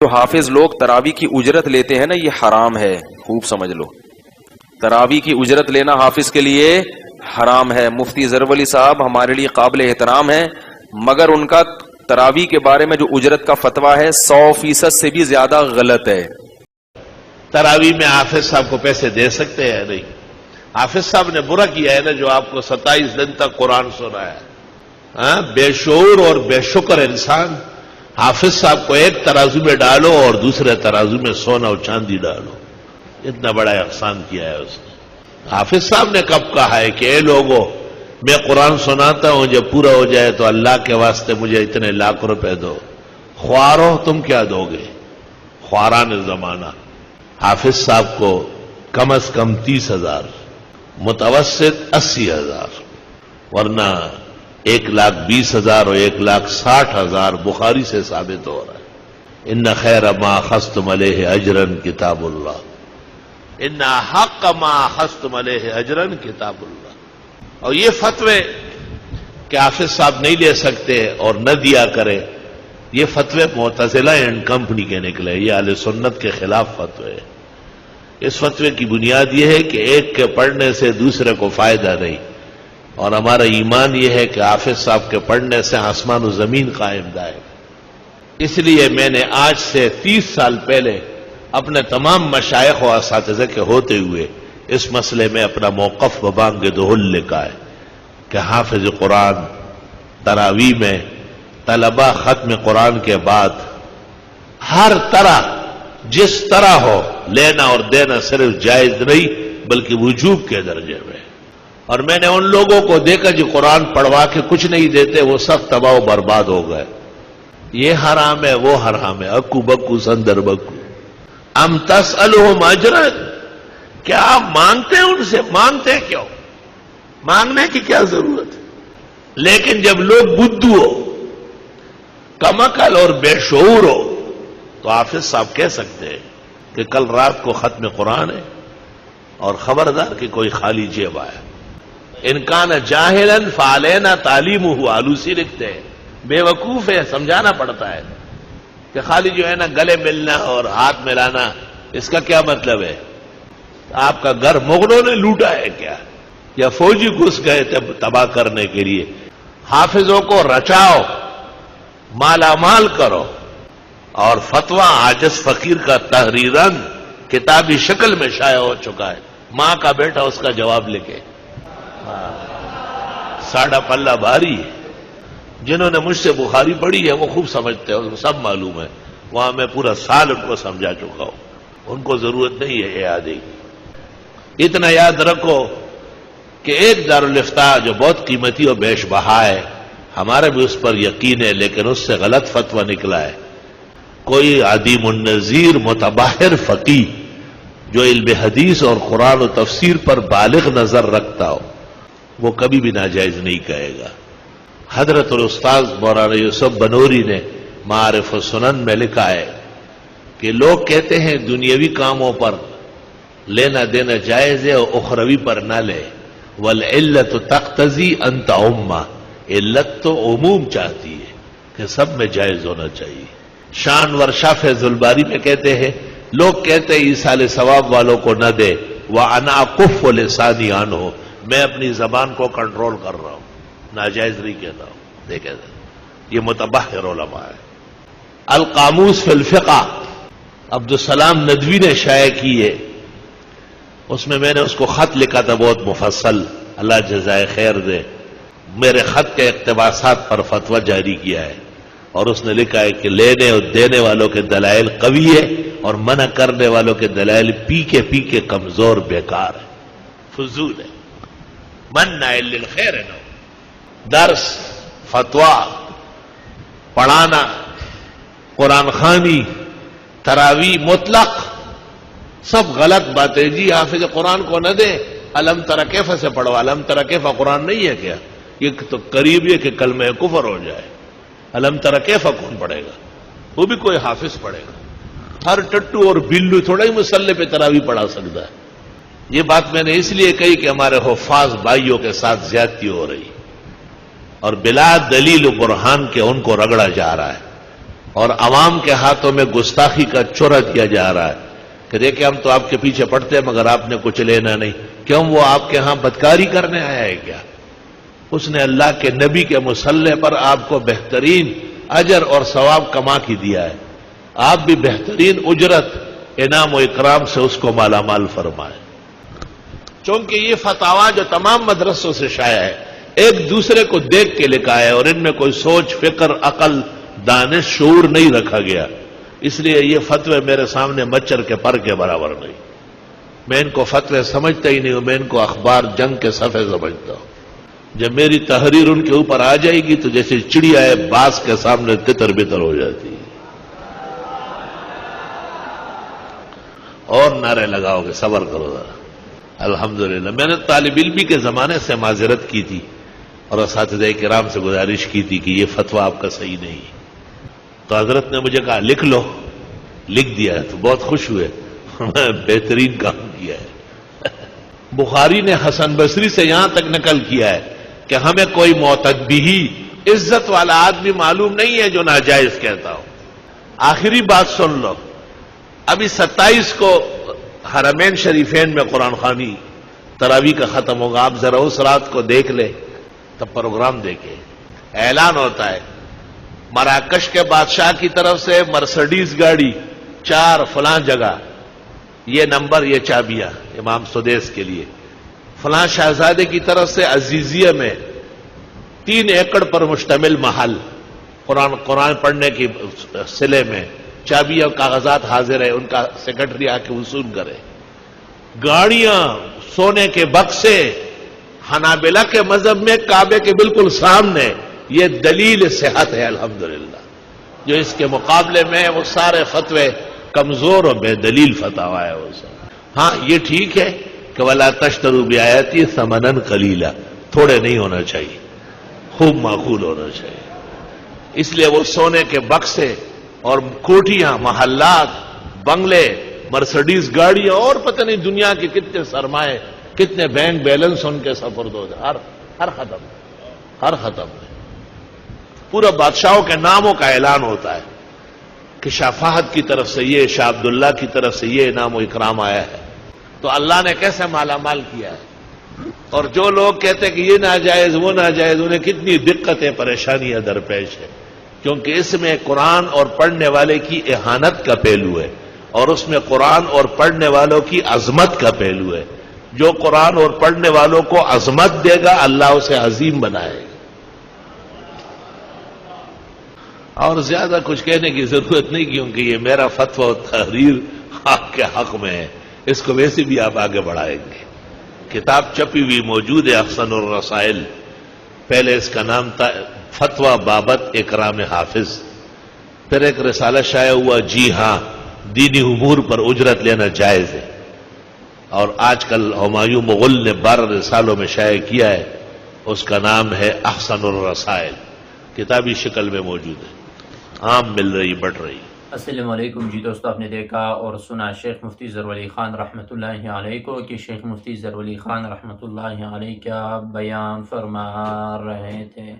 جو حافظ لوگ تراویح کی اجرت لیتے ہیں نا، یہ حرام ہے، خوب سمجھ لو. تراویح کی اجرت لینا حافظ کے لیے حرام ہے. مفتی ظفر علی صاحب ہمارے لیے قابل احترام ہیں، مگر ان کا تراویح کے بارے میں جو اجرت کا فتویٰ ہے 100% سے بھی زیادہ غلط ہے. تراویح میں حافظ صاحب کو پیسے دے سکتے ہیں؟ نہیں. حافظ صاحب نے برا کیا ہے نا جو آپ کو 27 دن تک قرآن سنایا. بے شعور اور بے شکر انسان. حافظ صاحب کو ایک ترازو میں ڈالو اور دوسرے ترازو میں سونا اور چاندی ڈالو. اتنا بڑا احسان کیا ہے اس نے. حافظ صاحب نے کب کہا ہے کہ اے لوگوں، میں قرآن سناتا ہوں، جب پورا ہو جائے تو اللہ کے واسطے مجھے اتنے لاکھ روپے دو. خوارو تم کیا دو گے؟ خواران زمانہ. حافظ صاحب کو کم از کم 30,000، متوسط 80,000، ورنہ 1,20,000 اور 1,60,000 بخاری سے ثابت ہو رہا ہے. ان خیر ما اخذتم علیہ اجرا کتاب اللہ، ان حق ما اخذتم علیہ اجرا کتاب اللہ. اور یہ فتوے کہ حافظ صاحب نہیں لے سکتے اور نہ دیا کرے، یہ فتوے معتزلہ اینڈ کمپنی کے نکلے. یہ اہل سنت کے خلاف فتوے. اس فتوے کی بنیاد یہ ہے کہ ایک کے پڑھنے سے دوسرے کو فائدہ نہیں، اور ہمارا ایمان یہ ہے کہ حافظ صاحب کے پڑھنے سے آسمان و زمین قائم دائم. اس لیے میں نے آج سے 30 سال پہلے اپنے تمام مشائخ و اساتذہ کے ہوتے ہوئے اس مسئلے میں اپنا موقف ببانگ دہل لکھا ہے کہ حافظ قرآن تراویح میں طلبہ ختم قرآن کے بعد ہر طرح جس طرح ہو لینا اور دینا صرف جائز نہیں بلکہ وجوب کے درجے میں. اور میں نے ان لوگوں کو دیکھا جو قرآن پڑھوا کے کچھ نہیں دیتے، وہ سب تباہ و برباد ہو گئے. یہ حرام ہے، وہ حرام ہے، اکو بکو سندر بکو. ام تسألہم اجرا، کیا آپ مانگتے ہیں ان سے؟ مانگتے کیوں؟ مانگنے کی کیا ضرورت ہے؟ لیکن جب لوگ بدھو ہو، کم عقل اور بے شعور ہو، تو حافظ صاحب کہہ سکتے ہیں کہ کل رات کو ختم قرآن ہے اور خبردار کہ کوئی خالی جیب آیا. ان کان جاہلا فعلینا تعلیمہ، آلوسی لکھتے ہیں. بے وقوف ہے، سمجھانا پڑتا ہے کہ خالی جو ہے نا گلے ملنا اور ہاتھ ملانا، اس کا کیا مطلب ہے؟ آپ کا گھر مغلوں نے لوٹا ہے کیا، یا فوجی گھس گئے تباہ کرنے کے لیے؟ حافظوں کو رچاؤ، مالا مال کرو، اور فتویٰ عاجز فقیر کا تحریراً کتابی شکل میں شائع ہو چکا ہے. ماں کا بیٹا اس کا جواب لکھے. ساڑھا پلہ بھاری ہے. جنہوں نے مجھ سے بخاری پڑھی ہے وہ خوب سمجھتے ہیں، ان کو سب معلوم ہے. وہاں میں پورا سال ان کو سمجھا چکا ہوں، ان کو ضرورت نہیں ہے یاد ہی. اتنا یاد رکھو کہ ایک دارالافتاء جو بہت قیمتی اور بیش بہا ہے، ہمارے بھی اس پر یقین ہے، لیکن اس سے غلط فتویٰ نکلا ہے. کوئی عدیم النظیر متباہر فقیہ جو علم حدیث اور قرآن و تفسیر پر بالغ نظر رکھتا ہو، وہ کبھی بھی ناجائز نہیں کہے گا. حضرت الاستاذ مولانا یوسف بنوری نے معارف السنن میں لکھا ہے کہ لوگ کہتے ہیں دنیاوی کاموں پر لینا دینا جائز ہے اور اخروی پر نہ لے. والعلت تقتضی ان تعم، علت تو عموم چاہتی ہے کہ سب میں جائز ہونا چاہیے. شانور شاہ فیض الباری میں کہتے ہیں لوگ کہتے ہیں ایصال ثواب والوں کو نہ دے، وَأَنَا أَكُفُّ لِسَانِي عَنْهُ، میں اپنی زبان کو کنٹرول کر رہا ہوں، ناجائز نہیں کہتا ہوں. دیکھیں یہ متبحر علماء ہے. القاموس فی الفقہ عبدالسلام ندوی نے شائع کی ہے، اس میں نے اس کو خط لکھا تھا بہت مفصل، اللہ جزائے خیر دے. میرے خط کے اقتباسات پر فتویٰ جاری کیا ہے، اور اس نے لکھا ہے کہ لینے اور دینے والوں کے دلائل قوی ہے اور منع کرنے والوں کے دلائل پی کے کمزور بیکار ہے، فضول ہے. منع للخیر نو، درس، فتویٰ، پڑھانا، قرآن خوانی، تراویح مطلق سب غلط باتیں. جی حافظ قرآن کو نہ دے، الم تر کیف سے پڑھو. الم تر کیف قرآن نہیں ہے کیا؟ یہ تو قریب ہے کہ کلمہ کفر ہو جائے. الم تر کیف کون پڑھے گا؟ وہ بھی کوئی حافظ پڑھے گا. ہر ٹٹو اور بلو تھوڑا ہی مسلح پہ تراویح پڑھا سکتا ہے. یہ بات میں نے اس لیے کہی کہ ہمارے حفاظ بھائیوں کے ساتھ زیادتی ہو رہی اور بلا دلیل و برہان کے ان کو رگڑا جا رہا ہے. اور عوام کے ہاتھوں میں گستاخی کا چورا دیا جا رہا ہے کہ دیکھیں ہم تو آپ کے پیچھے پڑتے ہیں مگر آپ نے کچھ لینا نہیں. کیوں؟ وہ آپ کے ہاں بدکاری کرنے آیا ہے کیا؟ اس نے اللہ کے نبی کے مصلح پر آپ کو بہترین اجر اور ثواب کما کے دیا ہے. آپ بھی بہترین اجرت انعام و اکرام سے اس کو مالا مال فرمائے. چونکہ یہ فتاوا جو تمام مدرسوں سے شائع ہے ایک دوسرے کو دیکھ کے لکھا ہے اور ان میں کوئی سوچ فکر عقل دانش شعور نہیں رکھا گیا. اس لیے یہ فتوے میرے سامنے مچھر کے پر کے برابر نہیں. میں ان کو فتوے سمجھتا ہی نہیں ہوں، میں ان کو اخبار جنگ کے صفحے سمجھتا ہوں. جب میری تحریر ان کے اوپر آ جائے گی تو جیسے چڑیا ہے باز کے سامنے تتر بتر ہو جاتی ہے. اور نعرے لگاؤ گے، صبر کرو ذرا. الحمدللہ میں نے طالب علمی کے زمانے سے معذرت کی تھی اور اساتذہ کرام سے گزارش کی تھی کہ یہ فتویٰ آپ کا صحیح نہیں ہے. تو حضرت نے مجھے کہا لکھ لو. لکھ دیا ہے تو بہت خوش ہوئے. بہترین کام کیا ہے. بخاری نے حسن بصری سے یہاں تک نقل کیا ہے کہ ہمیں کوئی معتدبی عزت والا آدمی معلوم نہیں ہے جو ناجائز کہتا ہو. آخری بات سن لو. ابھی 27 کو حرمین شریفین میں قرآن خوانی تراویح کا ختم ہوگا. آپ ذرا اس رات کو دیکھ لیں تب پروگرام دیکھیں. اعلان ہوتا ہے مراکش کے بادشاہ کی طرف سے مرسڈیز گاڑی 4 فلاں جگہ، یہ نمبر یہ چابیاں امام سدیس کے لیے. فلاں شہزادے کی طرف سے عزیزیہ میں 3 ایکڑ پر مشتمل محل، قرآن پڑھنے کی سلے میں چابی اور کاغذات حاضر ہے، ان کا سیکرٹری آ کے وصول کرے. گاڑیاں، سونے کے بکسے، حنابلہ کے مذہب میں کعبے کے بالکل سامنے. یہ دلیل صحت ہے الحمدللہ. جو اس کے مقابلے میں وہ سارے فتوے کمزور اور بے دلیل فتاوا ہے وہ سب. ہاں یہ ٹھیک ہے کہ وَلَا تَشْتَرُوا بِآيَاتِي ثَمَنًا قَلِيلًا، تھوڑے نہیں ہونا چاہیے، خوب معقول ہونا چاہیے. اس لیے وہ سونے کے بکسے اور کوٹھیاں، محلات، بنگلے، مرسڈیز گاڑیاں اور پتہ نہیں دنیا کے کتنے سرمائے، کتنے بینک بیلنس ان کے سفرد ہو جائے. ہر ختم. پورا بادشاہوں کے ناموں کا اعلان ہوتا ہے کہ شاہ فہد کی طرف سے یہ، شاہ عبداللہ کی طرف سے یہ انعام و اکرام آیا ہے. تو اللہ نے کیسے مالا مال کیا ہے. اور جو لوگ کہتے کہ یہ ناجائز وہ ناجائز، انہیں کتنی دقتیں پریشانیاں درپیش ہے. کیونکہ اس میں قرآن اور پڑھنے والے کی اہانت کا پہلو ہے اور اس میں قرآن اور پڑھنے والوں کی عظمت کا پہلو ہے. جو قرآن اور پڑھنے والوں کو عظمت دے گا اللہ اسے عظیم بنائے گا. اور زیادہ کچھ کہنے کی ضرورت نہیں کیونکہ یہ میرا فتویٰ و تحریر آپ کے حق میں ہے. اس کو ویسے بھی آپ آگے بڑھائیں گے. کتاب چھپی ہوئی موجود ہے احسن الرسائل. پہلے اس کا نام تھا فتویٰ بابت اکرام حافظ. پھر ایک رسالہ شائع ہوا جی ہاں دینی امور پر اجرت لینا جائز ہے. اور آج کل ہمایوں مغل نے 12 رسالوں میں شائع کیا ہے. اس کا نام ہے احسن الرسائل. کتابی شکل میں موجود ہے، عام مل رہی، بڑھ رہی. السلام علیکم جی دوستو، آپ نے دیکھا اور سنا شیخ مفتی ظہور علی خان رحمۃ اللہ علیہ کو کہ شیخ مفتی ظہور علی خان رحمۃ اللہ علیہ کیا بیان فرما رہے تھے.